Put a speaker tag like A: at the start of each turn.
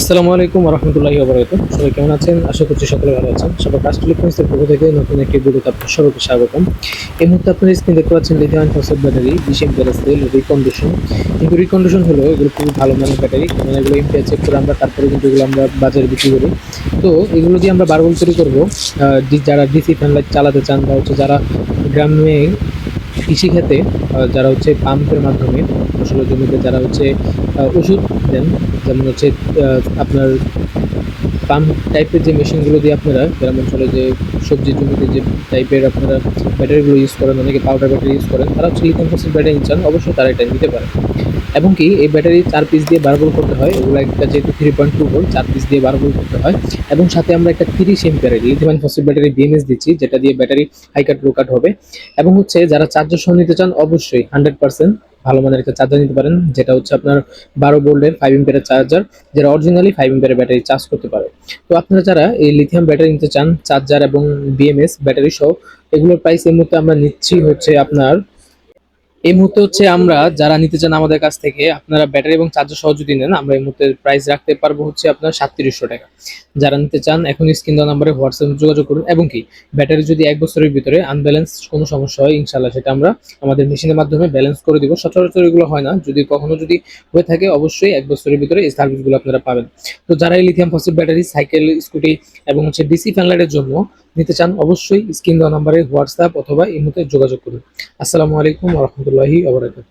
A: আসসালামু আলাইকুম ওয়া রাহমাতুল্লাহি ওয়া বারাকাতুহু। সবাই কেমন আছেন? আশা করছি সকলে ভালো আছেন। সবার কাস্ট ইলেকট্রনিক্সের পক্ষ থেকে নতুন একটি ভিডিওতে আপনাদের সবাইকে স্বাগতম। এই মুহূর্তে আপনারা স্ক্রিনে দেখতে পাচ্ছেন lithium ion phosphate battery 20 ampere cell recondition. কিন্তু রিকন্ডিশন হলো এগুলো খুবই ভালো মানের ব্যাটারি, মানে এগুলো এম্পিয়ার চেক করে আমরা তারপরে কিন্তু এগুলো আমরা বাজারে বিক্রি করি। তো এগুলো দিয়ে আমরা বারবল তৈরি করবো। যারা ডিসি ফ্যান লাইট চালাতে চান বা হচ্ছে যারা গ্রামে কৃষিখাতে যারা হচ্ছে পাম্পের মাধ্যমে ফসলের জমিতে যারা হচ্ছে ওষুধ দেন, যেমন হচ্ছে আপনার পাম্প টাইপের যে মেশিনগুলো দিয়ে আপনারা গ্রাম অঞ্চলে যে সবজির জমিতে যে টাইপের আপনারা ব্যাটারিগুলো ইউজ করেন, অনেকে পাউডার ব্যাটারি ইউজ করেন, তারা হচ্ছে লিথিয়াম ফসফেট ব্যাটারি নিতে চান, অবশ্যই তারা এটা নিতে পারে। এবং কি এই ব্যাটারি 4 পিস দিয়ে 12 ভোল্ট করতে হয়, এগুলো একটা যেহেতু 3.2 ভোল্ট 4 পিস দিয়ে 12 ভোল্ট করতে হয়। এবং সাথে আমরা একটা 30 এম্পিয়ারের লিথিয়াম ফসফেট ব্যাটারি বিএমএস দিচ্ছি, যেটা দিয়ে ব্যাটারি হাই কাট লো কাট হবে। এবং হচ্ছে যারা চার্জার সহ নিতে চান, অবশ্যই 100% ভালো মানের একটা চার্জার নিতে পারেন, যেটা হচ্ছে আপনার 12 ভোল্টের 5 এম্পিয়ারের চার্জার, যেটা অরিজিনালি 5 এম্পিয়ারের ব্যাটারি চার্জ করতে পারে। তো আপনারা যারা এই লিথিয়াম ব্যাটারি নিতে চান, চার্জার এবং বিএমএস ব্যাটারি সহ, এগুলোর প্রাইস এই মুহূর্তে আমরা নিচ্ছি হচ্ছে আপনার, এই মুহূর্তে হচ্ছে আমরা যারা নিতে চান আমাদের কাছ থেকে, আপনারা ব্যাটারি এবং চার্জার সহ যদি নেন, আমরা এই মুহূর্তে প্রাইস রাখতে পারবো হচ্ছে আপনার 3700 টাকা। যারা নিতে চান এখন স্ক্রিন দেওয়া নাম্বারে হোয়াটসঅ্যাপে যোগাযোগ করুন। এবং কি ব্যাটারি যদি 1 বছরের ভিতরে আনব্যালেন্স কোনো সমস্যা হয়, ইনশাল্লাহ সেটা আমরা আমাদের মেশিনের মাধ্যমে ব্যালেন্স করে দিব। সচরাচর এগুলো হয় না, যদি কখনো যদি হয়ে থাকে অবশ্যই 1 বছরের ভিতরে এই সার্ভিসগুলো আপনারা পাবেন। তো যারা এই lithium phosphate battery cycle, scooty এবং হচ্ছে ডিসি ফ্যান লাইটের জন্য নিতে চান, অবশ্যই স্ক্রিন দেওয়া নাম্বারে হোয়াটসঅ্যাপ অথবা এই মুহূর্তে যোগাযোগ করুন। আসসালামু আলাইকুম ওয়া রাহমাতুল্লাহি ওয়া বারাকাতুহু।